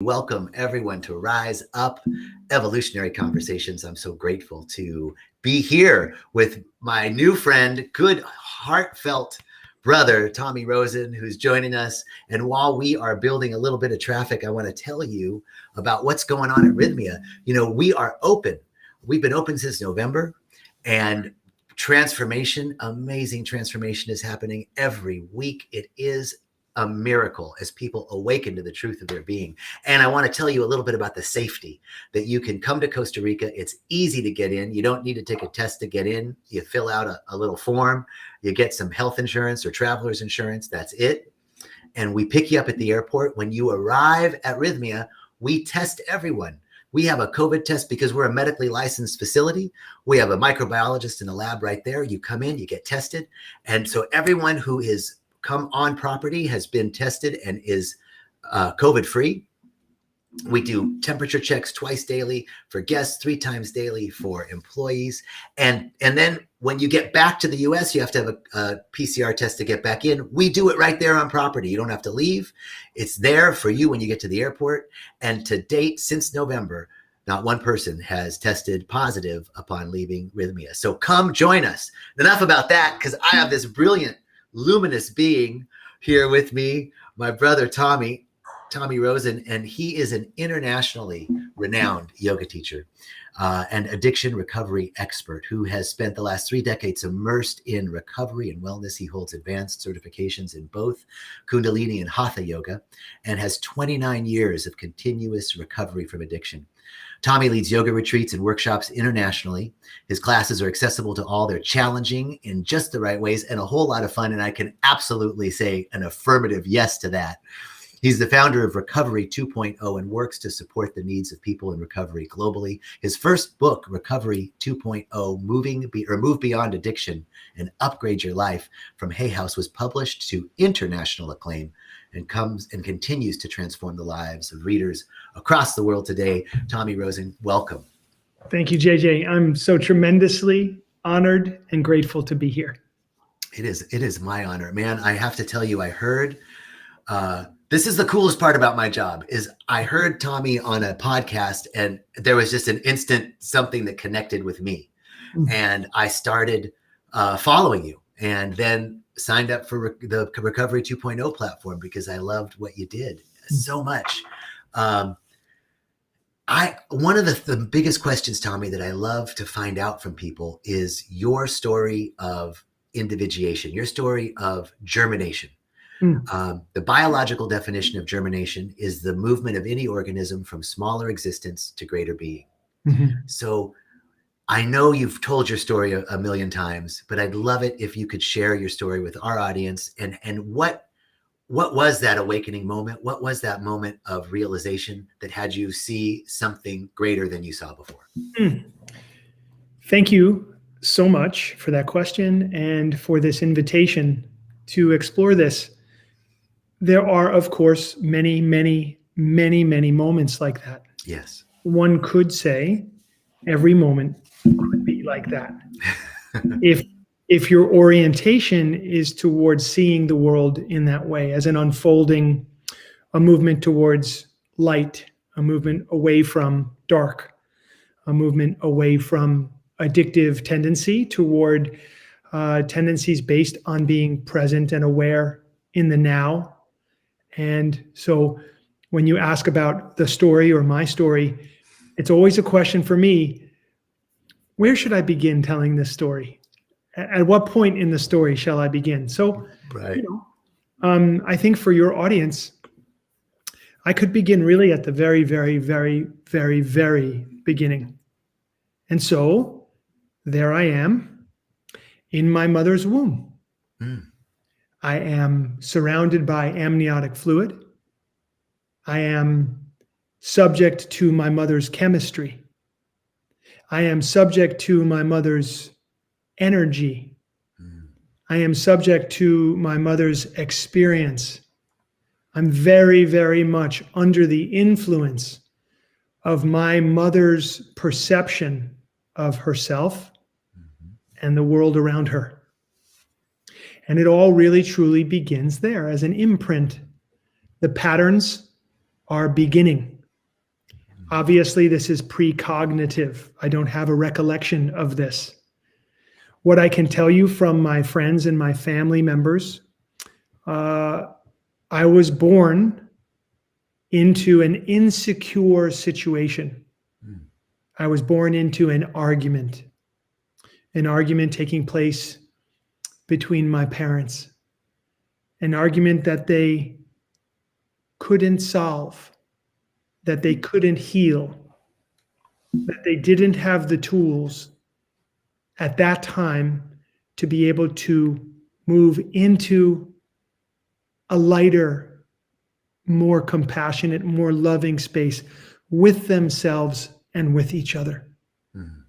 Welcome everyone to Rise Up Evolutionary Conversations. I'm so grateful to be here with my new friend, good heartfelt brother, Tommy Rosen, who's joining us. And while we are building a little bit of traffic, I want to tell you about what's going on at Rythmia. You know, we are open. We've been open since November, and transformation, amazing transformation is happening every week. It is a miracle as people awaken to the truth of their being. And I want to tell you a little bit about the safety that you can come to Costa Rica. It's easy to get in. You don't need to take a test to get in. You fill out a little form. You get some health insurance or traveler's insurance. That's it. And we pick you up at the airport. When you arrive at Rythmia, we test everyone. We have a COVID test because we're a medically licensed facility. We have a microbiologist in the lab right there. You come in, you get tested. And so everyone who is come on property has been tested and is COVID free. We do temperature checks twice daily for guests, 3 times daily for employees. And then when you get back to the US, you have to have a PCR test to get back in. We do it right there on property. You don't have to leave. It's there for you when you get to the airport. And to date, since November, not one person has tested positive upon leaving Rythmia. So come join us. Enough about that, because I have this brilliant, luminous being here with me, my brother Tommy Rosen, and he is an internationally renowned yoga teacher and addiction recovery expert who has spent the last 3 decades immersed in recovery and wellness. He holds advanced certifications in both Kundalini and Hatha yoga and has 29 years of continuous recovery from addiction. Tommy leads yoga retreats and workshops internationally. His classes are accessible to all. They're challenging in just the right ways and a whole lot of fun. And I can absolutely say an affirmative yes to that. He's the founder of Recovery 2.0 and works to support the needs of people in recovery globally. His first book, Recovery 2.0, Move Beyond Addiction and Upgrade Your Life from Hay House, was published to international acclaim and comes and continues to transform the lives of readers across the world today. Tommy Rosen, welcome. Thank you, JJ. I'm so tremendously honored and grateful to be here. It is my honor, man. I have to tell you, I heard, this is the coolest part about my job, is I heard Tommy on a podcast and there was just an instant something that connected with me. Mm-hmm. And I started following you and then signed up for the Recovery 2.0 platform because I loved what you did so much. One of the biggest questions, Tommy, that I love to find out from people is your story of individuation, your story of germination. The biological definition of germination is the movement of any organism from smaller existence to greater being. Mm-hmm. So I know you've told your story a million times, but I'd love it if you could share your story with our audience and what was that awakening moment? What was that moment of realization that had you see something greater than you saw before? Thank you so much for that question and for this invitation to explore this. There are, of course, many, many, many, many moments like that. Yes. One could say every moment could be like that. If your orientation is towards seeing the world in that way, as an unfolding, a movement towards light, a movement away from dark, a movement away from addictive tendency toward tendencies based on being present and aware in the now. And so when you ask about the story or my story, it's always a question for me, where should I begin telling this story? At what point in the story shall I begin? So, right. I think for your audience, I could begin really at the very, very, very, very, very beginning. And so there I am in my mother's womb. I am surrounded by amniotic fluid. I am subject to my mother's chemistry. I am subject to my mother's energy. I am subject to my mother's experience. I'm very, very much under the influence of my mother's perception of herself and the world around her. And it all really truly begins there as an imprint. The patterns are beginning. Obviously, this is precognitive. I don't have a recollection of this. What I can tell you from my friends and my family members, I was born into an insecure situation. I was born into an argument taking place between my parents, an argument that they couldn't solve, that they couldn't heal, that they didn't have the tools at that time to be able to move into a lighter, more compassionate, more loving space with themselves and with each other. Mm-hmm.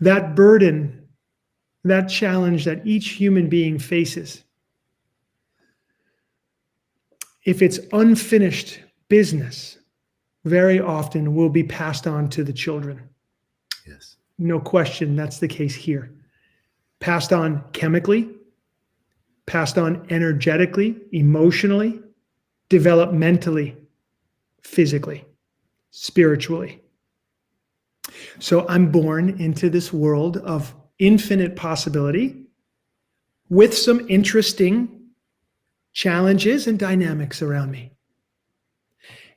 That burden, that challenge that each human being faces, if it's unfinished business, very often will be passed on to the children. Yes. No question, that's the case here. Passed on chemically, passed on energetically, emotionally, developmentally, physically, spiritually. So I'm born into this world of infinite possibility with some interesting challenges and dynamics around me.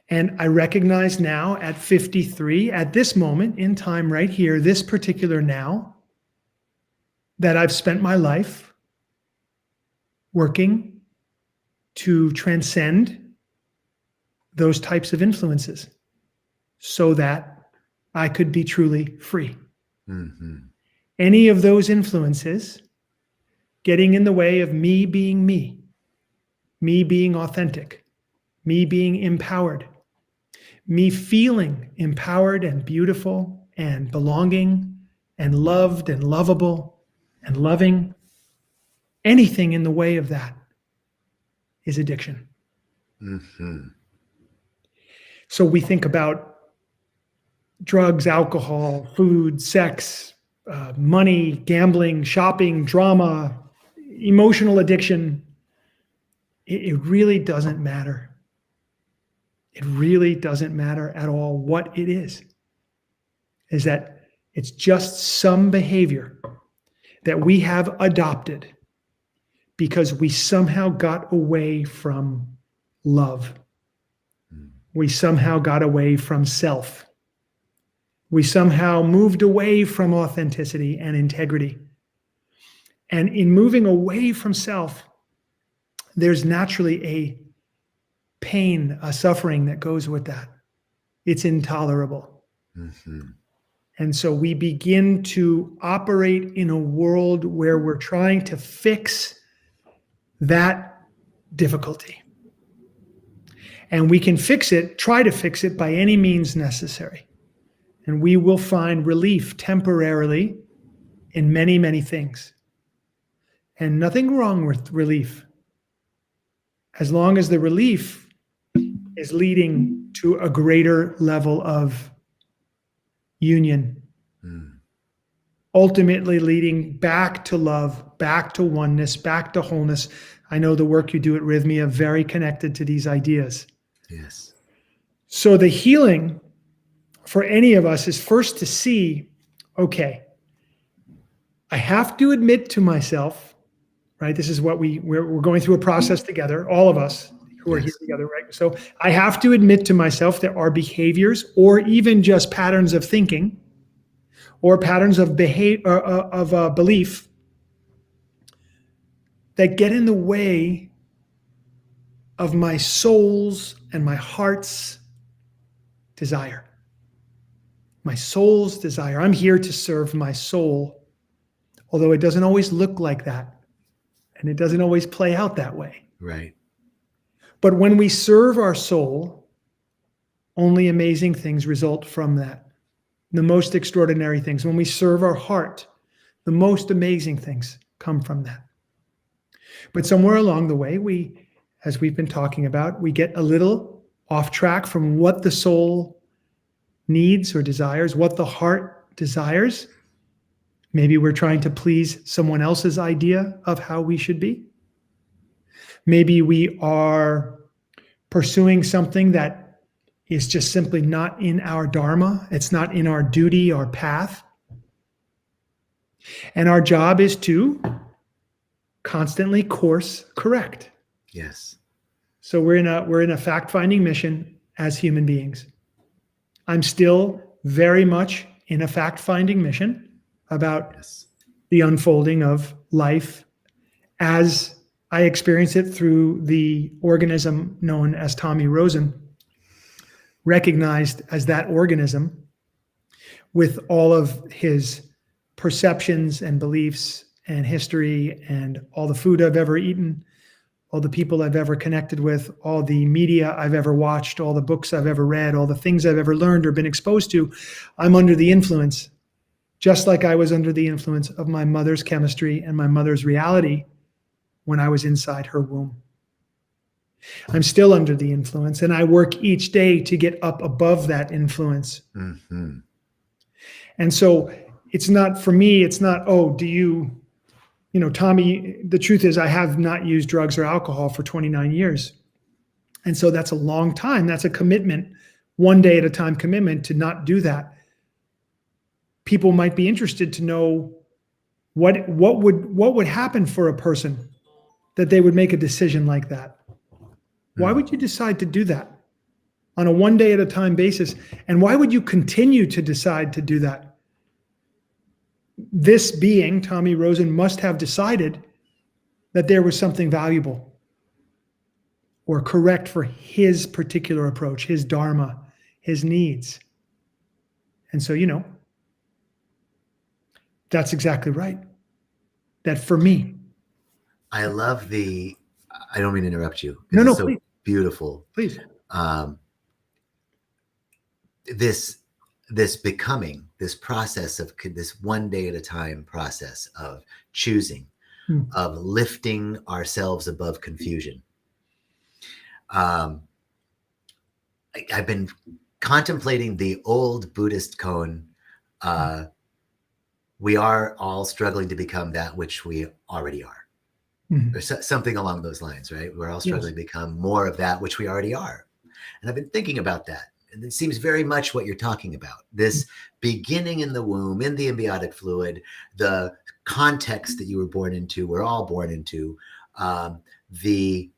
And I recognize now at 53, at this moment in time right here, this particular now, that I've spent my life working to transcend those types of influences so that I could be truly free. Mm-hmm. Any of those influences getting in the way of me being authentic, me being empowered, me feeling empowered and beautiful and belonging and loved and lovable and loving, anything in the way of that is addiction. Mm-hmm. So we think about drugs, alcohol, food, sex, money, gambling, shopping, drama, emotional addiction. It really doesn't matter. It really doesn't matter at all what it is that it's just some behavior that we have adopted because we somehow got away from love. We somehow got away from self. We somehow moved away from authenticity and integrity. And in moving away from self, there's naturally a pain, a suffering that goes with that. It's intolerable. Mm-hmm. And so we begin to operate in a world where we're trying to fix that difficulty. And we can try to fix it by any means necessary. And we will find relief temporarily in many, many things. And nothing wrong with relief, as long as the relief is leading to a greater level of union, ultimately leading back to love, back to oneness, back to wholeness. I know the work you do at Rythmia very connected to these ideas. Yes. So the healing for any of us is first to see, okay, I have to admit to myself, right? This is what we're going through a process together, all of us who are here together, right? So I have to admit to myself there are behaviors or even just patterns of thinking or patterns of belief that get in the way of my soul's and my heart's desire. My soul's desire. I'm here to serve my soul, although it doesn't always look like that. And it doesn't always play out that way. Right. But when we serve our soul, only amazing things result from that. The most extraordinary things. When we serve our heart, the most amazing things come from that. But somewhere along the way, as we've been talking about, we get a little off track from what the soul needs or desires, what the heart desires. Maybe we're trying to please someone else's idea of how we should be. Maybe we are pursuing something that is just simply not in our dharma. It's not in our duty, our path. And our job is to constantly course correct. Yes. So we're in a fact-finding mission as human beings. I'm still very much in a fact-finding mission about the unfolding of life as I experience it through the organism known as Tommy Rosen, recognized as that organism with all of his perceptions and beliefs and history and all the food I've ever eaten, all the people I've ever connected with, all the media I've ever watched, all the books I've ever read, all the things I've ever learned or been exposed to. I'm under the influence, just like I was under the influence of my mother's chemistry and my mother's reality when I was inside her womb. I'm still under the influence, and I work each day to get up above that influence. Mm-hmm. And so it's not, for me, it's not, oh, do you know, Tommy, the truth is I have not used drugs or alcohol for 29 years. And so that's a long time. That's a commitment, one day at a time commitment to not do that. People might be interested to know what would happen for a person that they would make a decision like that. Why would you decide to do that on a one day at a time basis? And why would you continue to decide to do that? This being, Tommy Rosen, must have decided that there was something valuable or correct for his particular approach, his dharma, his needs. And so, you know, that's exactly right. That for me. I love I don't mean to interrupt you. No, so please. Beautiful. Please. This becoming, this process of this one day at a time process of choosing, of lifting ourselves above confusion. I've been contemplating the old Buddhist koan, we are all struggling to become that which we already are. Or something along those lines, right? We're all struggling to become more of that which we already are. And I've been thinking about that. And it seems very much what you're talking about. This beginning in the womb, in the embryonic fluid, the context that you were born into, we're all born into, the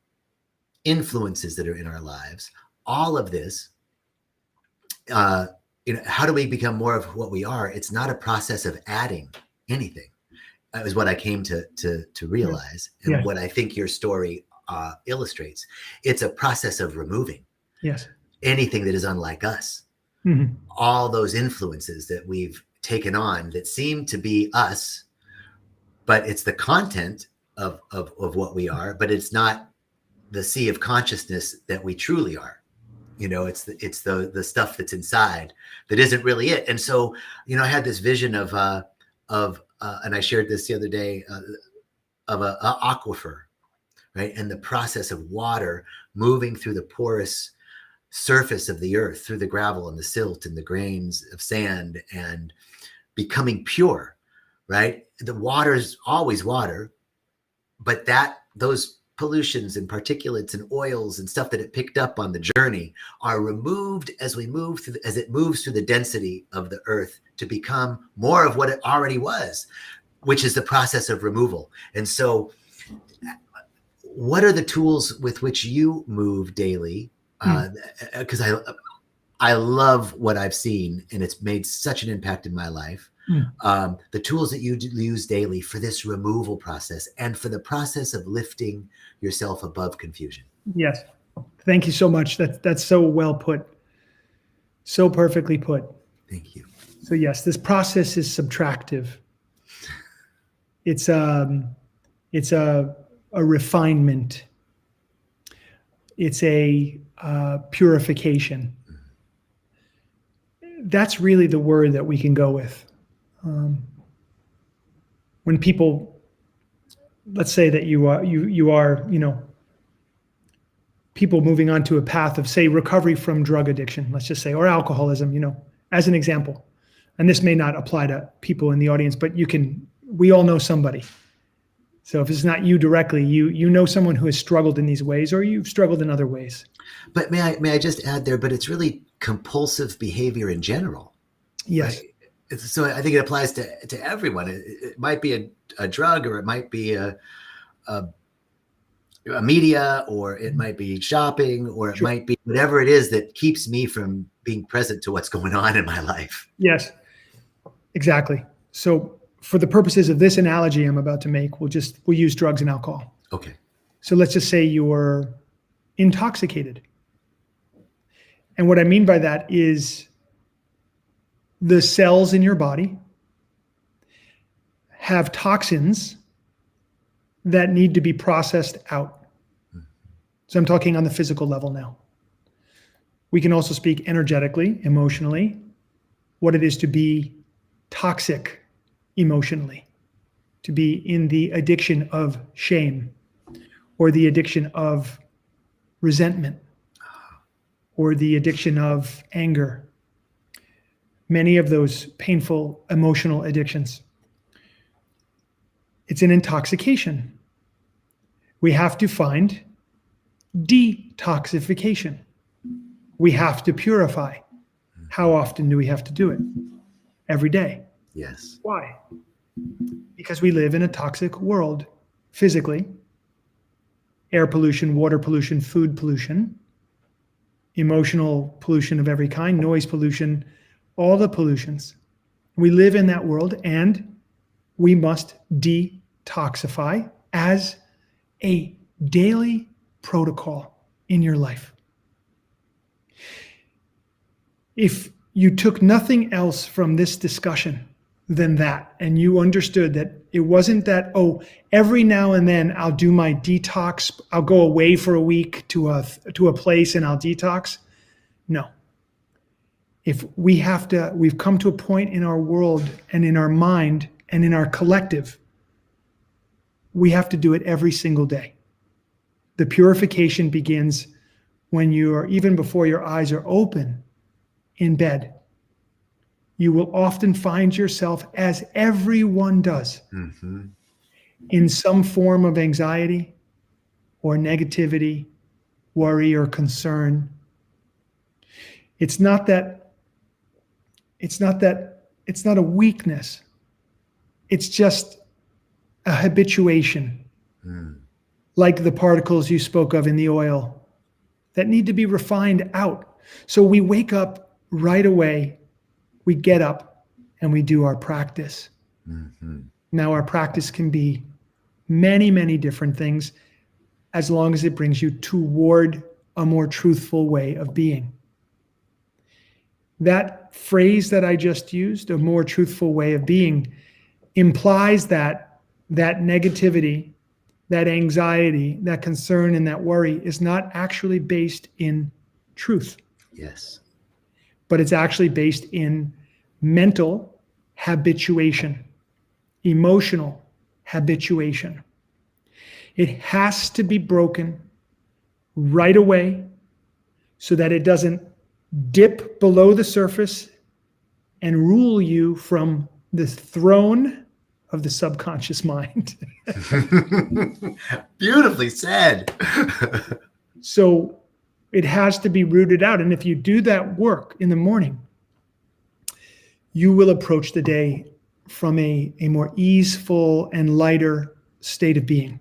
influences that are in our lives, all of this, how do we become more of what we are? It's not a process of adding anything. That was what I came to realize, and what I think your story illustrates. It's a process of removing anything that is unlike us. All those influences that we've taken on that seem to be us, but it's the content of what we are, but it's not the sea of consciousness that we truly are. It's the stuff that's inside that isn't really it. And so, I had this vision of and I shared this the other day, of an aquifer, right? And the process of water moving through the porous surface of the earth, through the gravel and the silt and the grains of sand, and becoming pure, right? The water is always water, but those pollutions and particulates and oils and stuff that it picked up on the journey are removed as it moves through the density of the earth to become more of what it already was, which is the process of removal. And so what are the tools with which you move daily? Because I love what I've seen, and it's made such an impact in my life. The tools that you use daily for this removal process and for the process of lifting yourself above confusion. Yes. Thank you so much. That's so well put. So perfectly put. Thank you. So yes, this process is subtractive. It's a refinement. It's a purification. That's really the word that we can go with. When people, let's say that you are, people moving on to a path of, say, recovery from drug addiction, let's just say, or alcoholism, as an example. And this may not apply to people in the audience, but we all know somebody So if it's not you directly, you know someone who has struggled in these ways, or you've struggled in other ways. But may I just add there, but it's really compulsive behavior in general. Yes. Right? So I think it applies to everyone. It might be a drug, or it might be a media, or it might be shopping, or it might be whatever it is that keeps me from being present to what's going on in my life. Yes, exactly. So for the purposes of this analogy I'm about to make, we'll use drugs and alcohol. Okay. So let's just say you're intoxicated. And what I mean by that is the cells in your body have toxins that need to be processed out. So I'm talking on the physical level now. We can also speak energetically, emotionally, what it is to be toxic emotionally, to be in the addiction of shame, or the addiction of resentment, or the addiction of anger. Many of those painful emotional addictions. It's an intoxication. We have to find detoxification. We have to purify. How often do we have to do it? Every day. Yes. Why? Because we live in a toxic world, physically. Air pollution, water pollution, food pollution, emotional pollution of every kind, noise pollution, all the pollutions. We live in that world, and we must detoxify as a daily protocol in your life. If you took nothing else from this discussion than that, and you understood that it wasn't that, oh, every now and then I'll do my detox, I'll go away for a week to a place and I'll detox. No. If we've come to a point in our world and in our mind and in our collective, we have to do it every single day. The purification begins when even before your eyes are open in bed. You will often find yourself, as everyone does, in some form of anxiety or negativity, worry or concern. It's not a weakness. It's just a habituation, like the particles you spoke of in the oil that need to be refined out. So we wake up right away. We get up and we do our practice. Now, our practice can be many, many different things, as long as it brings you toward a more truthful way of being. That phrase that I just used, a more truthful way of being, implies that negativity, that anxiety, that concern, and that worry is not actually based in truth. Yes. But it's actually based in mental habituation, emotional habituation. It has to be broken right away so that it doesn't dip below the surface and rule you from the throne of the subconscious mind. Beautifully said. So it has to be rooted out. And if you do that work in the morning, you will approach the day from a more easeful and lighter state of being.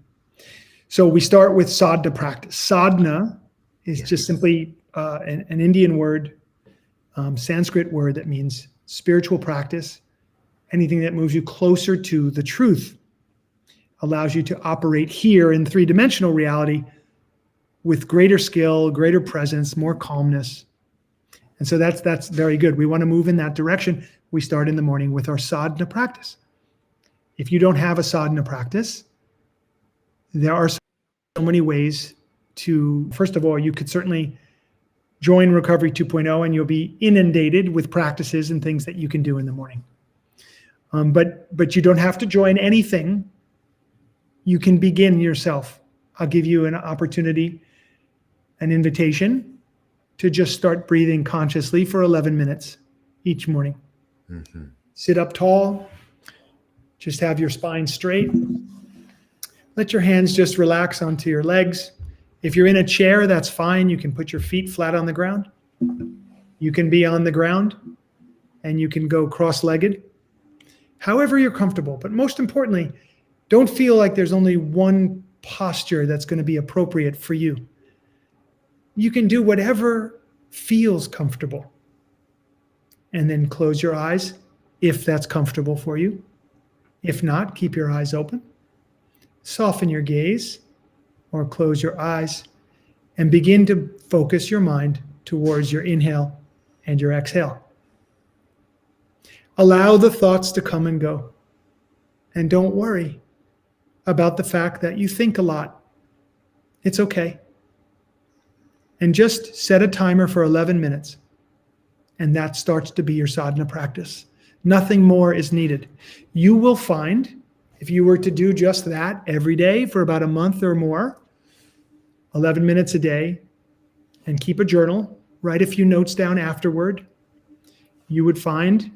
So we start with sadhana practice. Sadhana is just simply an Indian word, Sanskrit word that means spiritual practice. Anything that moves you closer to the truth, allows you to operate here in three-dimensional reality with greater skill, greater presence, more calmness. And so that's very good. We want to move in that direction. We start in the morning with our sadhana practice. If you don't have a sadhana practice, there are so many ways to, first of all, you could certainly join Recovery 2.0 and you'll be inundated with practices and things that you can do in the morning. But you don't have to join anything. You can begin yourself. I'll give you an opportunity, an invitation to just start breathing consciously for 11 minutes each morning. Sit up tall. Just have your spine straight. Let your hands just relax onto your legs. If you're in a chair, that's fine. You can put your feet flat on the ground. You can be on the ground, and you can go cross-legged, however you're comfortable. But most importantly, don't feel like there's only one posture that's going to be appropriate for you. You can do whatever feels comfortable. And then close your eyes if that's comfortable for you. If not, keep your eyes open. Soften your gaze or close your eyes and begin to focus your mind towards your inhale and your exhale. Allow the thoughts to come and go. And don't worry about the fact that you think a lot. It's okay. And just set a timer for 11 minutes. And that starts to be your sadhana practice. Nothing more is needed. You will find, if you were to do just that every day for about a month or more, 11 minutes a day, and keep a journal, write a few notes down afterward, you would find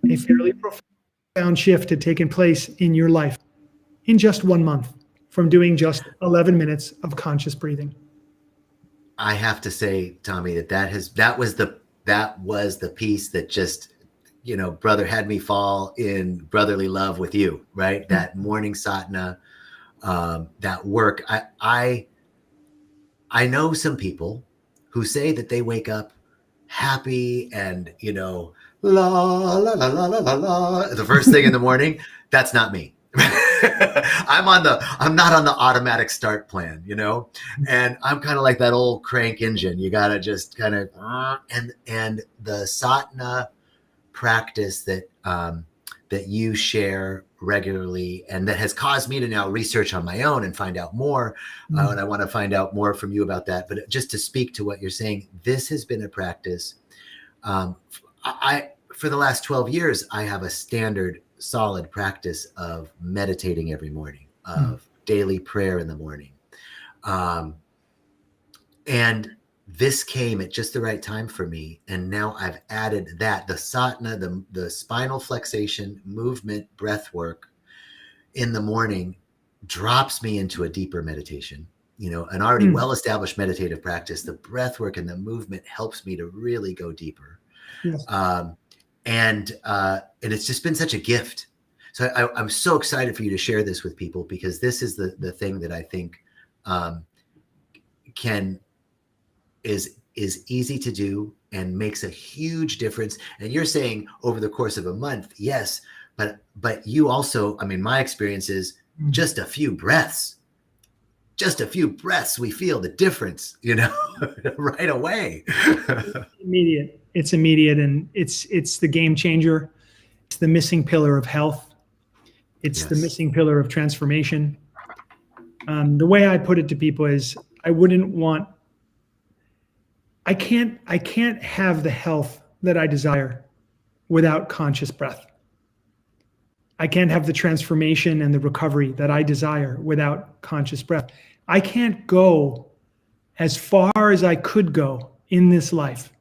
a fairly profound shift had taken place in your life in just 1 month from doing just 11 minutes of conscious breathing. I have to say, Tommy, that was the piece that just, brother, had me fall in brotherly love with you, right? That morning sadhana, that work. I know some people who say that they wake up happy and, la, la, la, la, la, la, la, the first thing in the morning. That's not me. I'm not on the automatic start plan, and I'm kind of like that old crank engine. You got to just kind of, and the sadhana practice that you share regularly and that has caused me to now research on my own and find out more. And I want to find out more from you about that. But just to speak to what you're saying, this has been a practice. For the last 12 years, I have a standard solid practice of meditating every morning, of daily prayer in the morning. And this came at just the right time for me. And now I've added that, the sadhana, the spinal flexation, movement, breath work in the morning drops me into a deeper meditation. An already well-established meditative practice. The breath work and the movement helps me to really go deeper. Yes. And it's just been such a gift. So I'm so excited for you to share this with people, because this is the thing that I think is easy to do and makes a huge difference. And you're saying over the course of a month, yes, but you also, my experience is just a few breaths. Just a few breaths, we feel the difference, right away. It's immediate, and it's the game changer. It's the missing pillar of health. It's the missing pillar of transformation. The way I put it to people is, I can't have the health that I desire without conscious breath. I can't have the transformation and the recovery that I desire without conscious breath. I can't go as far as I could go in this life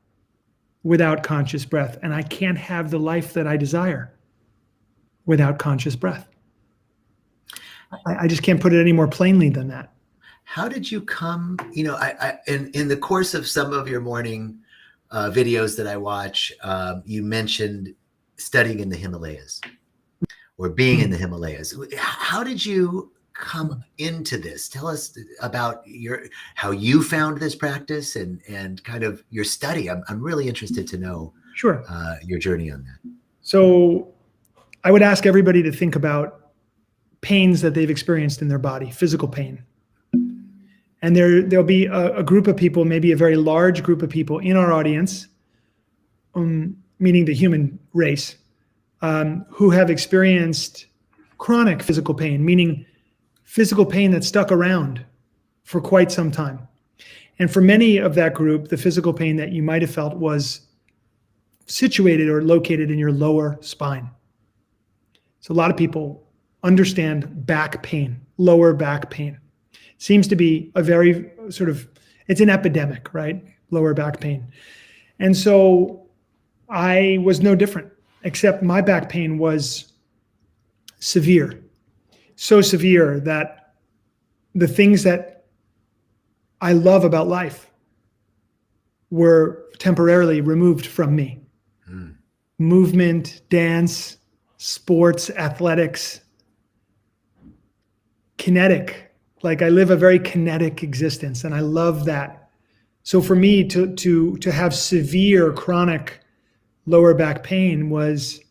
without conscious breath. And I can't have the life that I desire without conscious breath. I just can't put it any more plainly than that. How did you come, in the course of some of your morning videos that I watch, you mentioned studying in the Himalayas or being in the Himalayas. How did you come into this? Tell us about how you found this practice and kind of your study. I'm really interested to know your journey on that. So I would ask everybody to think about pains that they've experienced in their body, physical pain. And there'll be a group of people, maybe a very large group of people in our audience, meaning the human race, who have experienced chronic physical pain, meaning physical pain that stuck around for quite some time. And for many of that group, the physical pain that you might have felt was situated or located in your lower spine. So a lot of people understand back pain, lower back pain. Seems to be a very it's an epidemic, right? Lower back pain. And so I was no different, except my back pain was severe. So severe that the things that I love about life were temporarily removed from me. Movement, dance, sports, athletics, kinetic. Like I live a very kinetic existence, and I love that. So for me to have severe chronic lower back pain was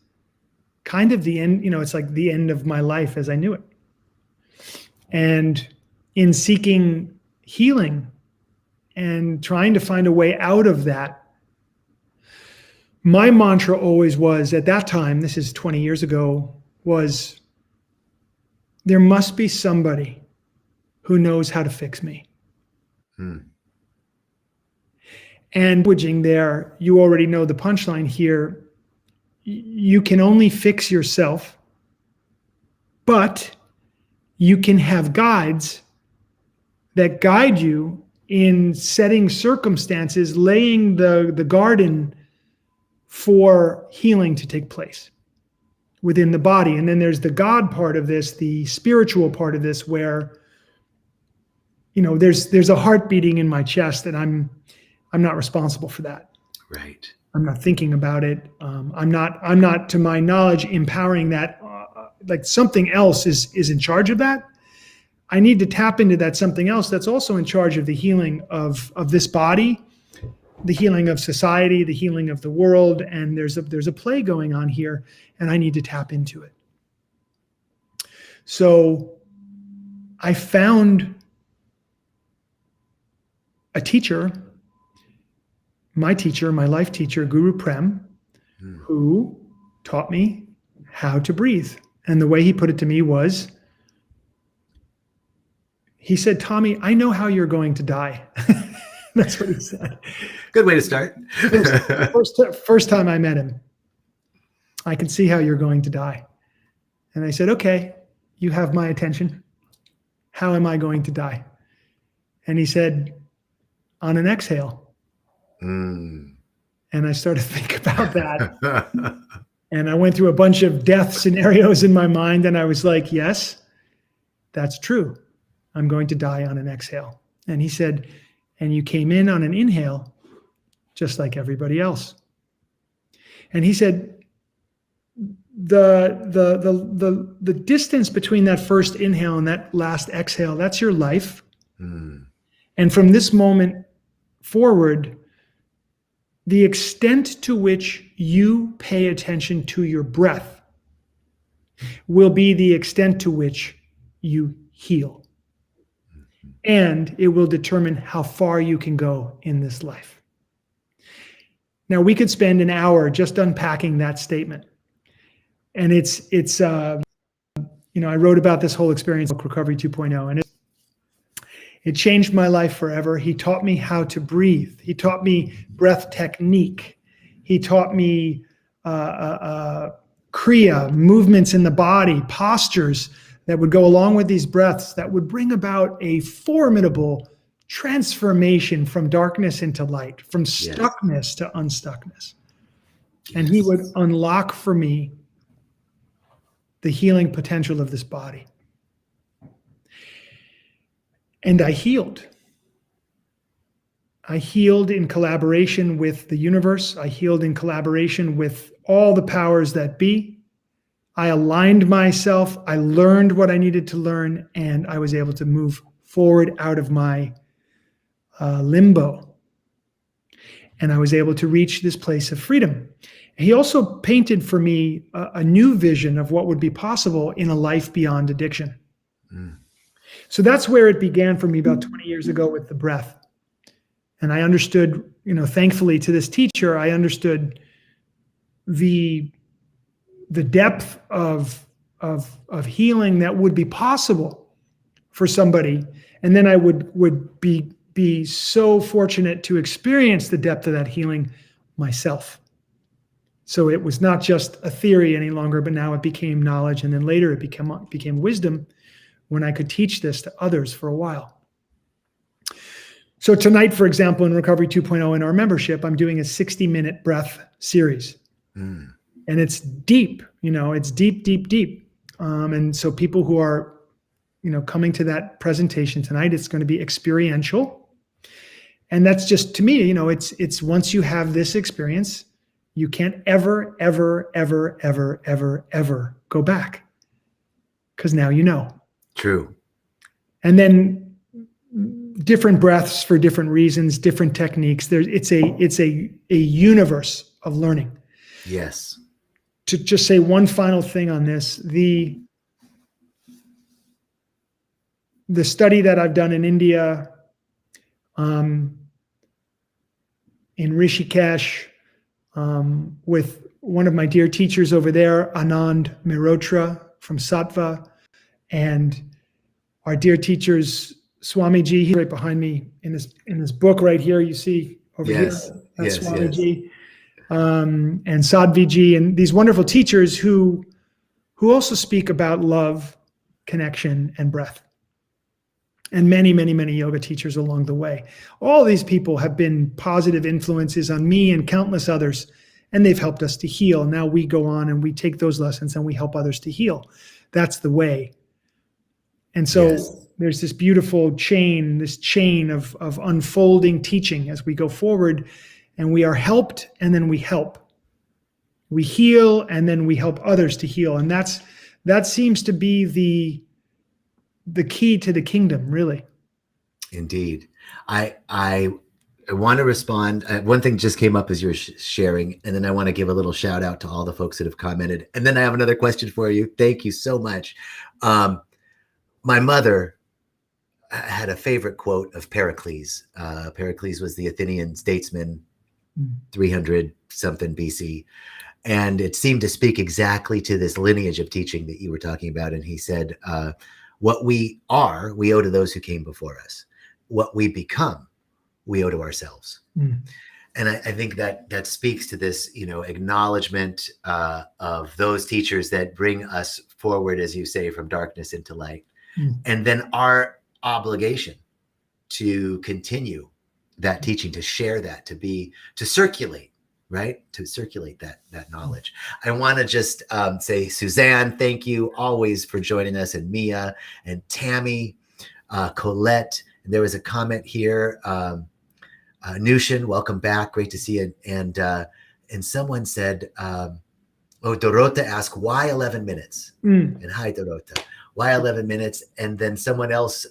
kind of the end, it's like the end of my life as I knew it. And in seeking healing and trying to find a way out of that, my mantra always was, at that time, this is 20 years ago, was there must be somebody who knows how to fix me. And languaging there, you already know the punchline here. You can only fix yourself, but you can have guides that guide you in setting circumstances, laying the garden for healing to take place within the body. And then there's the God part of this, the spiritual part of this, where there's a heart beating in my chest, and I'm not responsible for that. Right. I'm not thinking about it. I'm not, to my knowledge, empowering that. Like something else is in charge of that. I need to tap into that something else that's also in charge of the healing of this body, the healing of society, the healing of the world. And there's a play going on here, and I need to tap into it. So I found a teacher, my life teacher, Guru Prem, who taught me how to breathe. And the way he put it to me was, he said, Tommy, I know how you're going to die. That's what he said. Good way to start. First time I met him, I can see how you're going to die. And I said, okay, you have my attention. How am I going to die? And he said, on an exhale. And I started to think about that. And I went through a bunch of death scenarios in my mind, and I was like, yes, that's true. I'm going to die on an exhale. And he said, and you came in on an inhale, just like everybody else. And he said, the distance between that first inhale and that last exhale, that's your life. And from this moment forward, the extent to which you pay attention to your breath will be the extent to which you heal. And it will determine how far you can go in this life. Now, we could spend an hour just unpacking that statement. And I wrote about this whole experience, Recovery 2.0, and it changed my life forever. He taught me how to breathe. He taught me breath technique. He taught me kriya, movements in the body, postures that would go along with these breaths that would bring about a formidable transformation from darkness into light, from stuckness to unstuckness. And he would unlock for me the healing potential of this body. And I healed. I healed in collaboration with the universe. I healed in collaboration with all the powers that be. I aligned myself. I learned what I needed to learn, and I was able to move forward out of my limbo. And I was able to reach this place of freedom. He also painted for me a new vision of what would be possible in a life beyond addiction. So that's where it began for me about 20 years ago with the breath. And I understood, thankfully to this teacher, I understood the depth of healing that would be possible for somebody. And then I would be so fortunate to experience the depth of that healing myself. So it was not just a theory any longer, but now it became knowledge. And then later it became wisdom when I could teach this to others for a while. So tonight, for example, in Recovery 2.0 in our membership, I'm doing a 60-minute breath series. And it's deep, it's deep, deep, deep. And so people who are, coming to that presentation tonight. It's going to be experiential. And that's just, to me, it's once you have this experience, you can't ever, ever, ever, ever, ever, ever go back. Because now you know. True. And then different breaths for different reasons, different techniques. It's a universe of learning. Yes. To just say one final thing on this, the study that I've done in India, in Rishikesh, with one of my dear teachers over there, Anand Mehrotra from Sattva, and our dear teachers, Swamiji, he's right behind me in this book right here. You see over here, that's Swamiji, yes. And Sadhviji, and these wonderful teachers who also speak about love, connection, and breath. And many, many, many yoga teachers along the way. All these people have been positive influences on me and countless others, and they've helped us to heal. Now we go on and we take those lessons and we help others to heal. That's the way. And so there's this beautiful chain, of unfolding teaching as we go forward, and we are helped, and then we help. We heal, and then we help others to heal. And that seems to be the key to the kingdom, really. Indeed. I want to respond. One thing just came up as you're sharing, and then I want to give a little shout out to all the folks that have commented. And then I have another question for you. Thank you so much. My mother had a favorite quote of Pericles. Pericles was the Athenian statesman, 300 something BC. And it seemed to speak exactly to this lineage of teaching that you were talking about. And he said, what we are, we owe to those who came before us. What we become, we owe to ourselves. And I think that speaks to this, acknowledgement of those teachers that bring us forward, as you say, from darkness into light. And then our obligation to continue that teaching, to share that, to circulate, right? To circulate that knowledge. I want to just say, Suzanne, thank you always for joining us, and Mia and Tammy, Colette. And there was a comment here. Nushin, welcome back. Great to see you. And someone said, Dorota asked, why 11 minutes? And hi, Dorota. Why 11 minutes? And then someone else,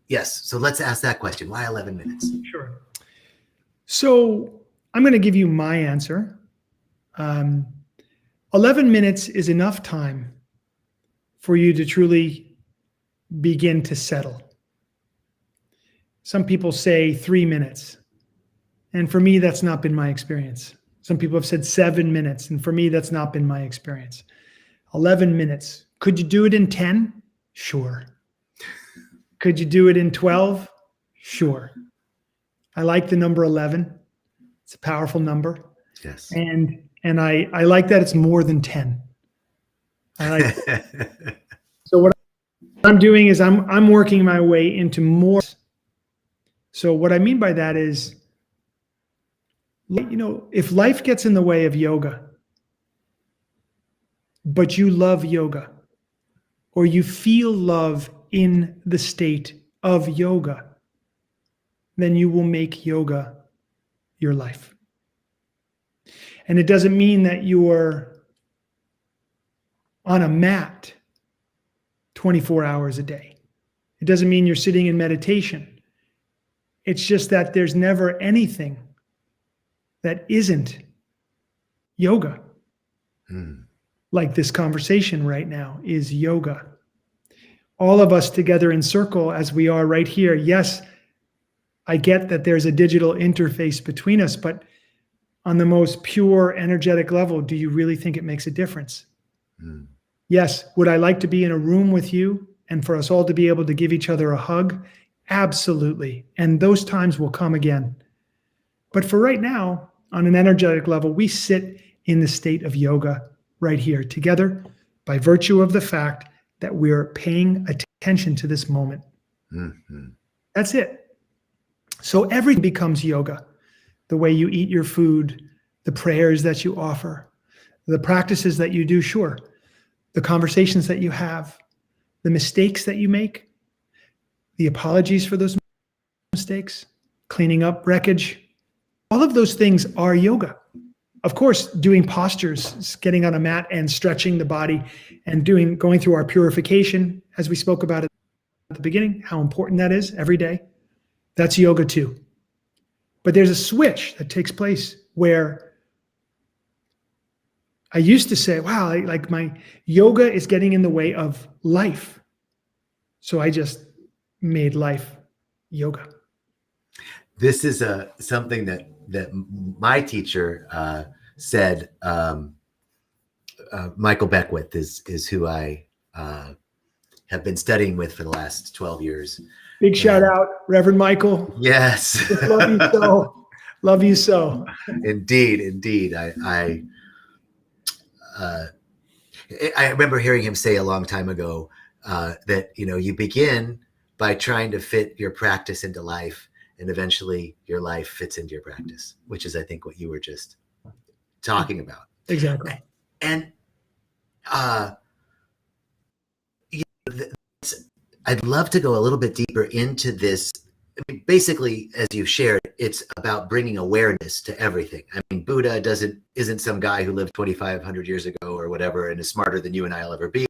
yes. So let's ask that question. Why 11 minutes? Sure. So I'm going to give you my answer. 11 minutes is enough time for you to truly begin to settle. Some people say 3 minutes. And for me, that's not been my experience. Some people have said 7 minutes. And for me, that's not been my experience. 11 minutes. Could you do it in 10? Sure. Could you do it in 12? Sure. I like the number 11. It's a powerful number. Yes. And I like that it's more than 10. So what I'm doing is I'm working my way into more. So what I mean by that is, if life gets in the way of yoga, but you love yoga, or you feel love in the state of yoga, then you will make yoga your life. And it doesn't mean that you're on a mat 24 hours a day. It doesn't mean you're sitting in meditation. It's just that there's never anything that isn't yoga. Like this conversation right now is yoga. All of us together in circle as we are right here. Yes, I get that there's a digital interface between us, but on the most pure energetic level, do you really think it makes a difference? Yes. Would I like to be in a room with you and for us all to be able to give each other a hug? Absolutely. And those times will come again. But for right now, on an energetic level, we sit in the state of yoga right here together by virtue of the fact that we're paying attention to this moment. That's it. So everything becomes yoga. The way you eat your food, the prayers that you offer, the practices that you do, sure. The conversations that you have, the mistakes that you make, the apologies for those mistakes, cleaning up wreckage, all of those things are yoga. Of course, doing postures, getting on a mat and stretching the body and going through our purification, as we spoke about at the beginning, how important that is every day. That's yoga too. But there's a switch that takes place where I used to say, wow, like my yoga is getting in the way of life. So I just made life yoga. This is something that my teacher said. Michael Beckwith is who I have been studying with for the last 12 years. Big shout out, Reverend Michael. Yes. Love you so. Love you so. Indeed. I remember hearing him say a long time ago that, you begin by trying to fit your practice into life, and eventually your life fits into your practice, which is, I think, what you were just talking about. Exactly. And I'd love to go a little bit deeper into this. I mean, basically, as you shared, it's about bringing awareness to everything. I mean, Buddha isn't some guy who lived 2,500 years ago or whatever and is smarter than you and I'll ever be.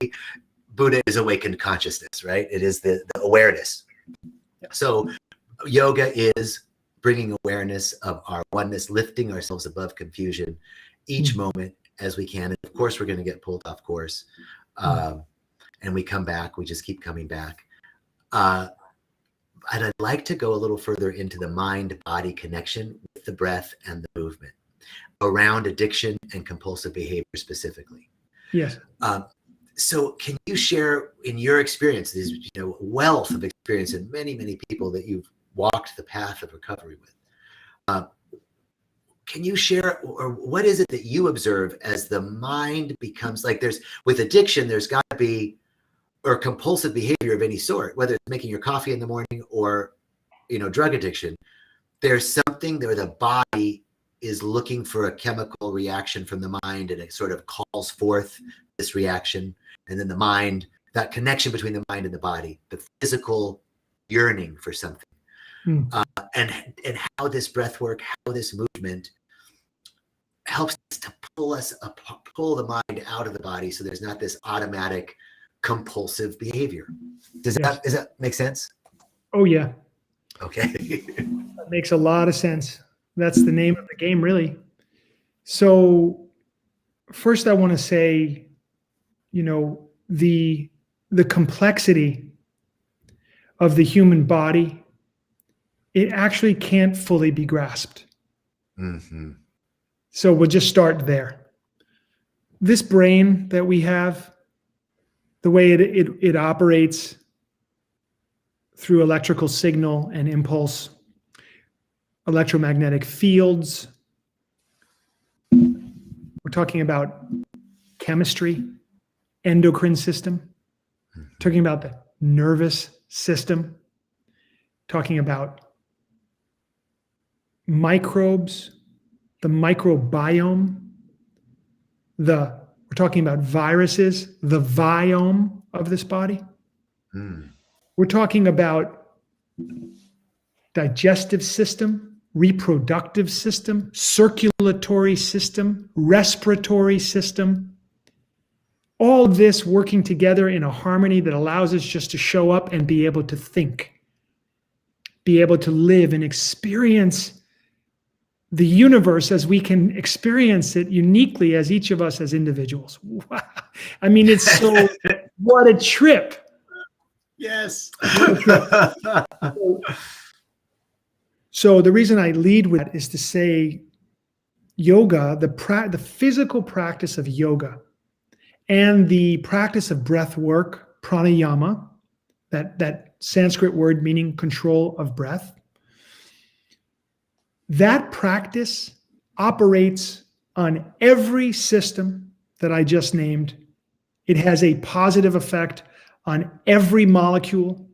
Buddha is awakened consciousness, right? It is the awareness. Yeah. So yoga is bringing awareness of our oneness, lifting ourselves above confusion each moment as we can. And of course, we're going to get pulled off course. And we come back, we just keep coming back. And I'd like to go a little further into the mind-body connection with the breath and the movement around addiction and compulsive behavior specifically. Yes. So can you share in your experience, this wealth of experience and many, many people that you've walked the path of recovery with? Can you share, or what is it that you observe as the mind becomes like with addiction, there's got to be, or compulsive behavior of any sort, whether it's making your coffee in the morning or, drug addiction, there's something there, the body is looking for a chemical reaction from the mind, and it sort of calls forth this reaction. And then the mind, that connection between the mind and the body, the physical yearning for something. And how this breath work, how this movement helps to pull the mind out of the body, so there's not this automatic compulsive behavior. Does that make sense? Oh yeah. Okay. That makes a lot of sense. That's the name of the game, really. So first I want to say, the complexity of the human body, it actually can't fully be grasped. Mm-hmm. So we'll just start there. This brain that we have, the way it operates through electrical signal and impulse, electromagnetic fields. We're talking about chemistry, endocrine system, talking about the nervous system, talking about microbes, the microbiome, we're talking about viruses, the biome of this body. We're talking about digestive system, reproductive system, circulatory system, respiratory system. All of this working together in a harmony that allows us just to show up and be able to think, be able to live and experience the universe as we can experience it uniquely as each of us as individuals. Wow. I mean, it's so, what a trip. Yes. So the reason I lead with that is to say yoga, the physical practice of yoga and the practice of breath work, pranayama, that Sanskrit word meaning control of breath, that practice operates on every system that I just named. It has a positive effect on every molecule,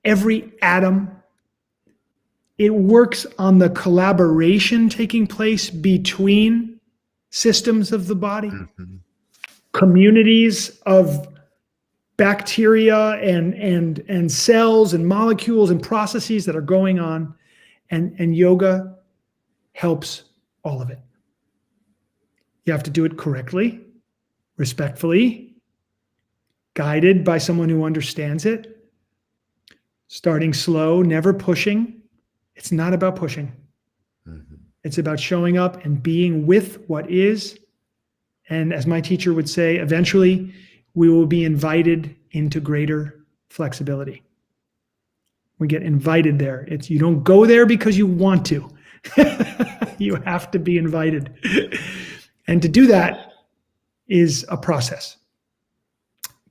every atom. It works on the collaboration taking place between systems of the body, communities of bacteria and cells and molecules and processes that are going on, and yoga helps all of it. You have to do it correctly, respectfully, guided by someone who understands it, starting slow, never pushing. It's not about pushing. Mm-hmm. It's about showing up and being with what is. And as my teacher would say, eventually we will be invited into greater flexibility. We get invited there. You don't go there because you want to. You have to be invited. And to do that is a process.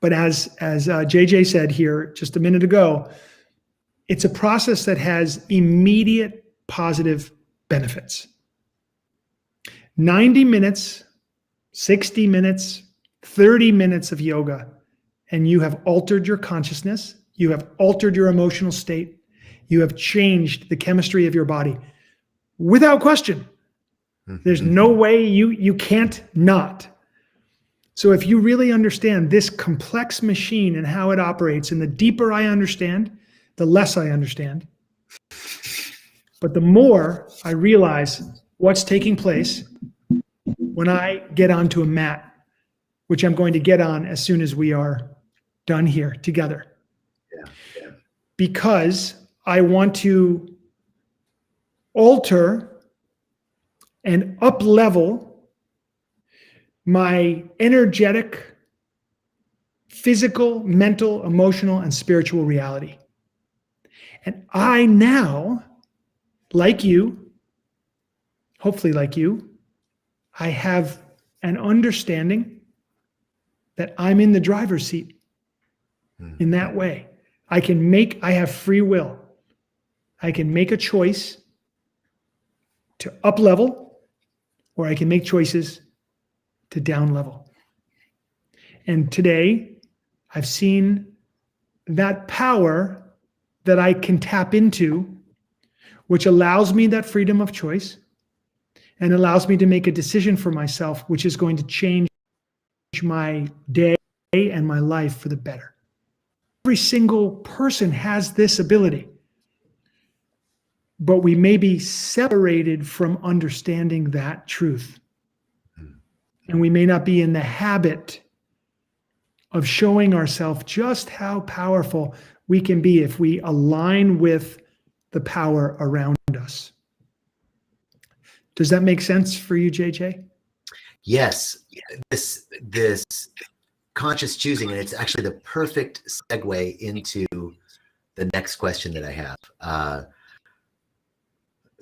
But as JJ said here just a minute ago, it's a process that has immediate positive benefits. 90 minutes, 60 minutes, 30 minutes of yoga, and you have altered your consciousness, you have altered your emotional state, you have changed the chemistry of your body without question. There's no way you can't not. So if you really understand this complex machine and how it operates, and the deeper I understand, the less I understand. But the more I realize what's taking place when I get onto a mat, which I'm going to get on as soon as we are done here together. Yeah. Because I want to alter and up-level my energetic, physical, mental, emotional, and spiritual reality. And I now, like you, hopefully like you, I have an understanding that I'm in the driver's seat in that way. I have free will. I can make a choice to up level, or I can make choices to down level. And today, I've seen that power that I can tap into, which allows me that freedom of choice and allows me to make a decision for myself, which is going to change my day and my life for the better. Every single person has this ability, but we may be separated from understanding that truth. And we may not be in the habit of showing ourselves just how powerful we can be if we align with the power around us. Does that make sense for you, JJ? Yes. This conscious choosing, and it's actually the perfect segue into the next question that I have.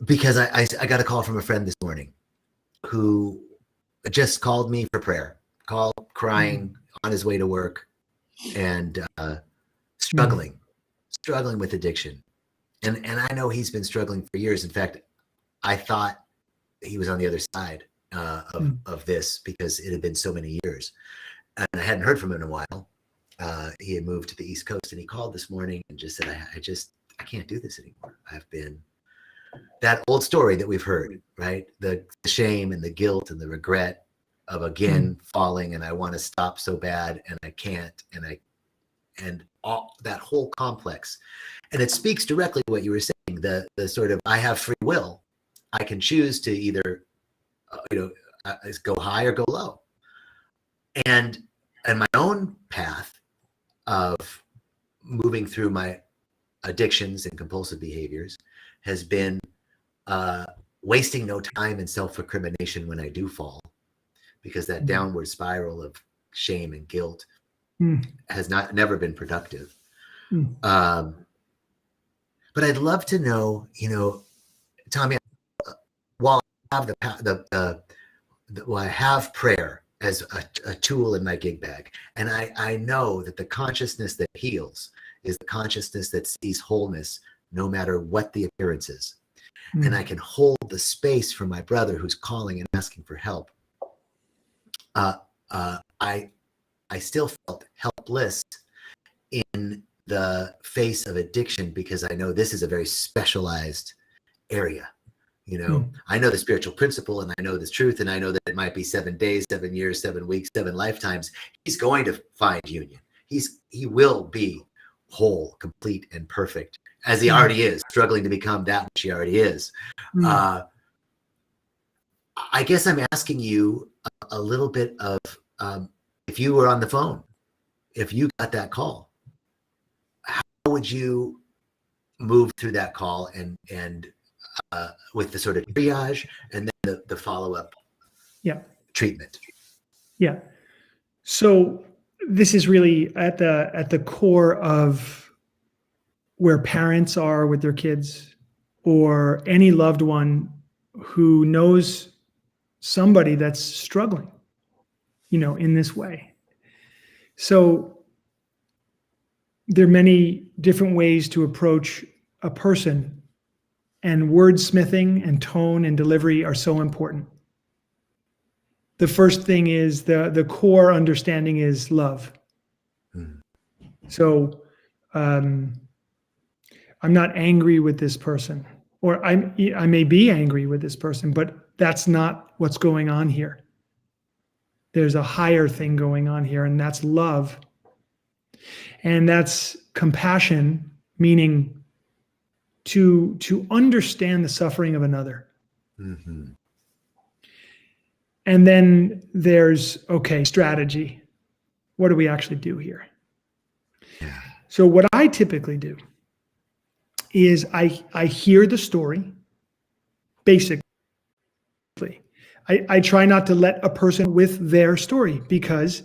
Because I got a call from a friend this morning who just called me for prayer, crying on his way to work, and struggling with addiction. And I know he's been struggling for years. In fact, I thought he was on the other side of this because it had been so many years. And I hadn't heard from him in a while. He had moved to the East Coast, and he called this morning and just said, I can't do this anymore. I've been that old story that we've heard, right? The shame and the guilt and the regret of again falling, and I want to stop so bad and I can't, and all that whole complex. And it speaks directly to what you were saying, the sort of, I have free will. I can choose to either go high or go low. And my own path of moving through my addictions and compulsive behaviors has been wasting no time in self-recrimination when I do fall, because that downward spiral of shame and guilt has never been productive. But I'd love to know, Tommy, while I have I have prayer as a tool in my gig bag, and I know that the consciousness that heals is the consciousness that sees wholeness no matter what the appearance is. And I can hold the space for my brother who's calling and asking for help. I still felt helpless in the face of addiction, because I know this is a very specialized area. I know the spiritual principle, and I know this truth, and I know that it might be 7 days, 7 years, 7 weeks, 7 lifetimes. He's going to find union. he will be whole, complete, and perfect, as he already is, struggling to become that which he already is. I guess I'm asking you a little bit of, if you were on the phone, if you got that call, how would you move through that call and with the sort of triage and then the follow-up treatment? Yeah. So this is really at the core of where parents are with their kids, or any loved one who knows somebody that's struggling, in this way. So there are many different ways to approach a person, and wordsmithing and tone and delivery are so important. The first thing is the core understanding is love. So I'm not angry with this person, or I may be angry with this person, but that's not what's going on here. There's a higher thing going on here, and that's love. And that's compassion, meaning to understand the suffering of another. Mm-hmm. And then there's, strategy. What do we actually do here? Yeah. So what I typically do is I hear the story, basically. I try not to let a person with their story, because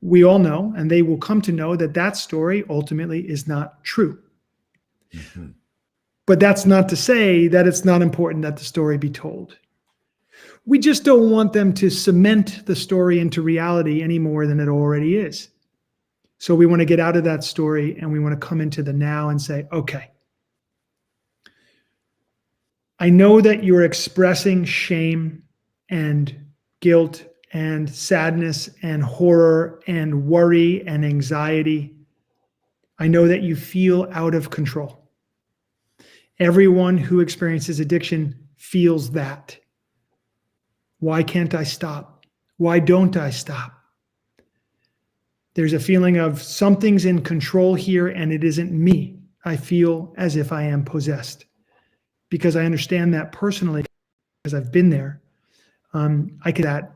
we all know, and they will come to know, that story ultimately is not true. Mm-hmm. But that's not to say that it's not important that the story be told. We just don't want them to cement the story into reality any more than it already is. So we want to get out of that story, and we want to come into the now and say, okay, I know that you're expressing shame and guilt and sadness and horror and worry and anxiety. I know that you feel out of control. Everyone who experiences addiction feels that. Why can't I stop? Why don't I stop? There's a feeling of something's in control here, and it isn't me. I feel as if I am possessed, because I understand that personally, because I've been there. I can that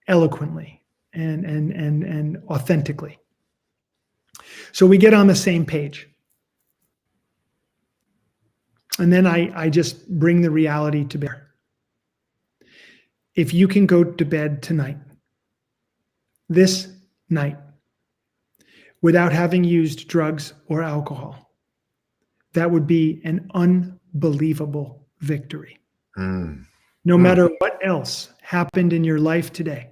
eloquently and authentically. So we get on the same page. And then I just bring the reality to bear. If you can go to bed tonight, this night, without having used drugs or alcohol, that would be an unbelievable victory. No matter what else happened in your life today,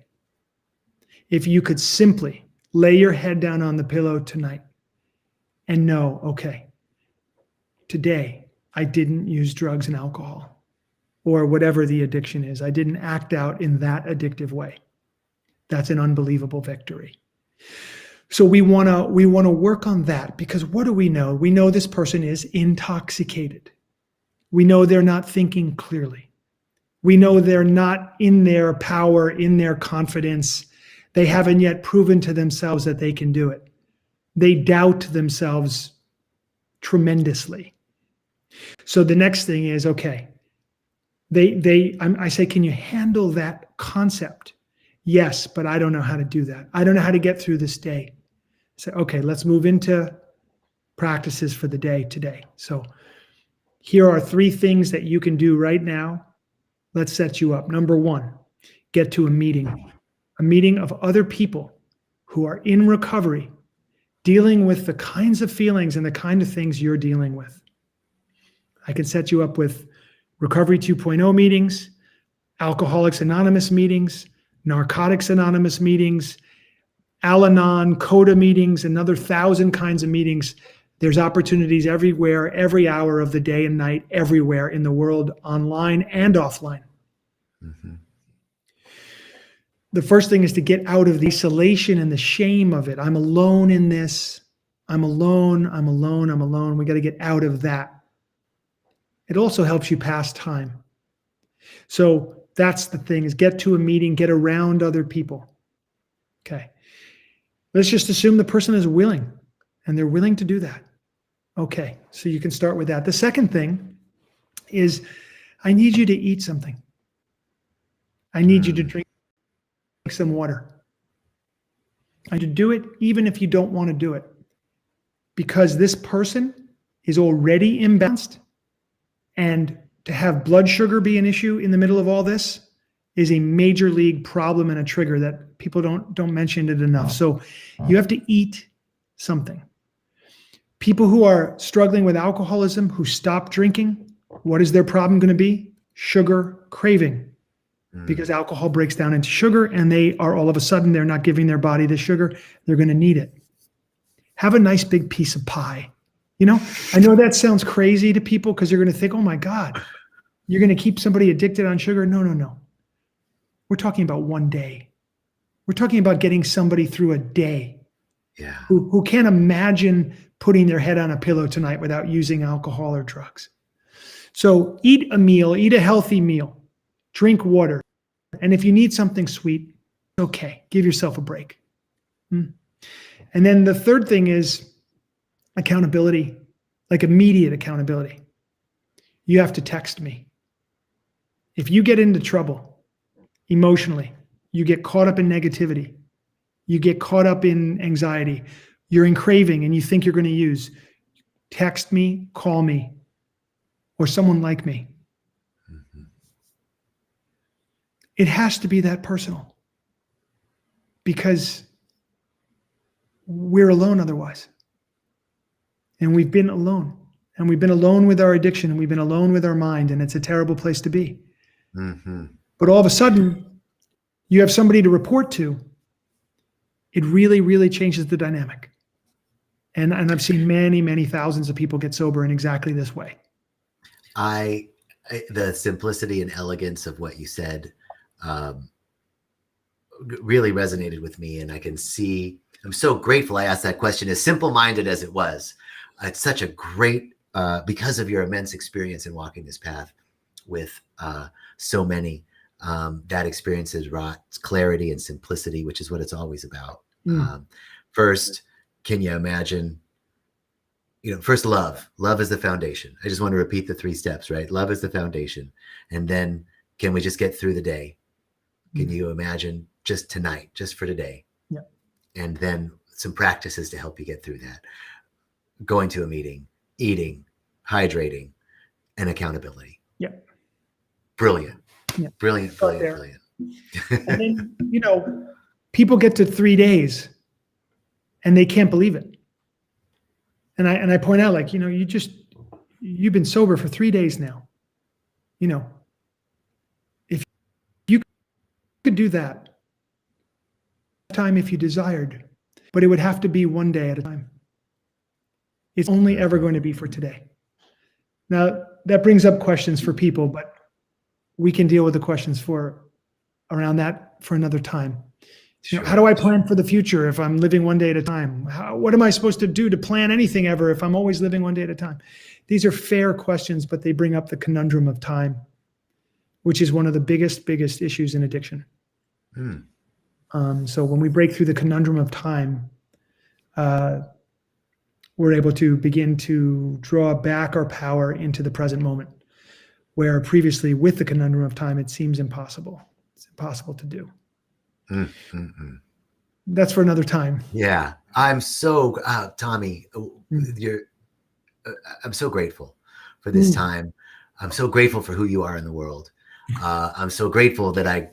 if you could simply lay your head down on the pillow tonight and know, okay, today I didn't use drugs and alcohol, or whatever the addiction is. I didn't act out in that addictive way. That's an unbelievable victory. So we want to work on that, because what do we know? We know this person is intoxicated. We know they're not thinking clearly. We know they're not in their power, in their confidence. They haven't yet proven to themselves that they can do it. They doubt themselves tremendously. So the next thing is, okay, I say, can you handle that concept? Yes, but I don't know how to do that. I don't know how to get through this day. Say, okay, let's move into practices for the day today. So here are 3 things that you can do right now. Let's set you up. Number 1, get to a meeting of other people who are in recovery, dealing with the kinds of feelings and the kind of things you're dealing with. I can set you up with Recovery 2.0 meetings, Alcoholics Anonymous meetings, Narcotics Anonymous meetings, Al-Anon, CODA meetings, another 1,000 kinds of meetings. There's opportunities everywhere, every hour of the day and night, everywhere in the world, online and offline. Mm-hmm. The first thing is to get out of the isolation and the shame of it. I'm alone in this. I'm alone. We got to get out of that. It also helps you pass time. So that's the thing, is get to a meeting, get around other people. Okay. Let's just assume the person is willing and they're willing to do that. Okay, so you can start with that. The second thing is, I need you to eat something. I need you to drink some water. I need you to do it even if you don't want to do it, because this person is already imbalanced, and to have blood sugar be an issue in the middle of all this is a major league problem and a trigger that people don't mention it enough. So you have to eat something. People who are struggling with alcoholism, who stop drinking, what is their problem going to be? Sugar craving, because alcohol breaks down into sugar, and they are all of a sudden, they're not giving their body the sugar. They're going to need it. Have a nice big piece of pie. You know, I know that sounds crazy to people because you're going to think, oh my God, you're going to keep somebody addicted on sugar. No, no, no. We're talking about one day. We're talking about getting somebody through a day. Yeah. Who can't imagine putting their head on a pillow tonight without using alcohol or drugs. So eat a meal, eat a healthy meal, drink water. And if you need something sweet, okay, give yourself a break. And then the third thing is accountability, like immediate accountability. You have to text me. If you get into trouble emotionally, you get caught up in negativity, you get caught up in anxiety, you're in craving and you think you're going to use, text me, call me, or someone like me. It has to be that personal, because we're alone otherwise. And we've been alone. And we've been alone with our addiction, and we've been alone with our mind, and it's a terrible place to be. But all of a sudden, you have somebody to report to. It really, really changes the dynamic. And I've seen many, many thousands of people get sober in exactly this way. The simplicity and elegance of what you said really resonated with me, and I can see, I'm so grateful I asked that question, as simple-minded as it was. It's such a great, because of your immense experience in walking this path with so many, that experience has wrought clarity and simplicity, which is what it's always about. First, can you imagine, first love. Love is the foundation. I just want to repeat the 3 steps, right? Love is the foundation. And then can we just get through the day? Can you imagine just tonight, just for today? Yeah. And then some practices to help you get through that. Going to a meeting, eating, hydrating, and accountability. Yeah. Brilliant. Yeah. Brilliant. And then, people get to 3 days and they can't believe it. And I point out, like, you've been sober for 3 days now. If you could do that time if you desired, but it would have to be one day at a time. It's only ever going to be for today. Now, that brings up questions for people, but we can deal with the questions around that for another time. Sure. How do I plan for the future if I'm living one day at a time? What am I supposed to do to plan anything ever if I'm always living one day at a time? These are fair questions, but they bring up the conundrum of time, which is one of the biggest issues in addiction. So when we break through the conundrum of time, we're able to begin to draw back our power into the present moment, where previously with the conundrum of time, it seems impossible. It's impossible to do. That's for another time. Yeah. I'm so, Tommy, I'm so grateful for this time. I'm so grateful for who you are in the world. I'm so grateful that I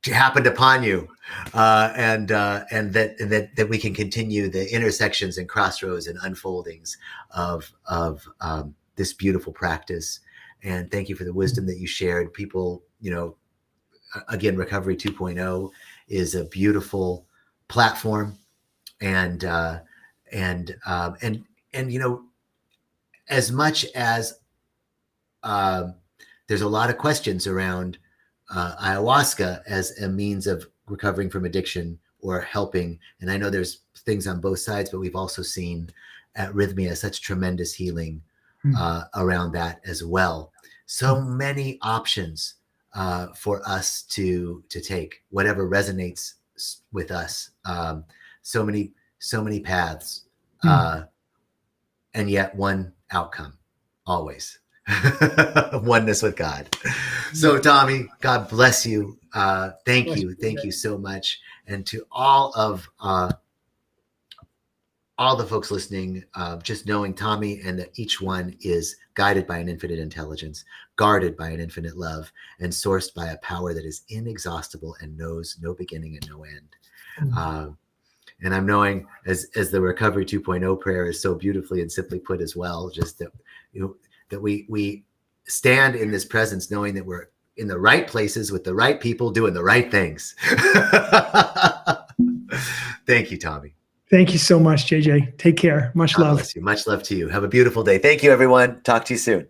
happened upon you, and that we can continue the intersections and crossroads and unfoldings of this beautiful practice. And thank you for the wisdom that you shared. People, again, Recovery 2.0 is a beautiful platform, and as much as there's a lot of questions around ayahuasca as a means of recovering from addiction or helping, and I know there's things on both sides, but we've also seen at Rythmia such tremendous healing around that as well. So many options for us to take, whatever resonates with us. so many paths, and yet one outcome always. Oneness with God. So Tommy, God bless you. Thank you so much. And to all the folks listening, just knowing Tommy and that each one is guided by an infinite intelligence, guarded by an infinite love, and sourced by a power that is inexhaustible and knows no beginning and no end. And I'm knowing, as the Recovery 2.0 prayer is so beautifully and simply put as well, just that that we stand in this presence knowing that we're in the right places with the right people doing the right things. Thank you, Tommy. Thank you so much, JJ. Take care. Much love. God bless you. Much love to you. Have a beautiful day. Thank you, everyone. Talk to you soon.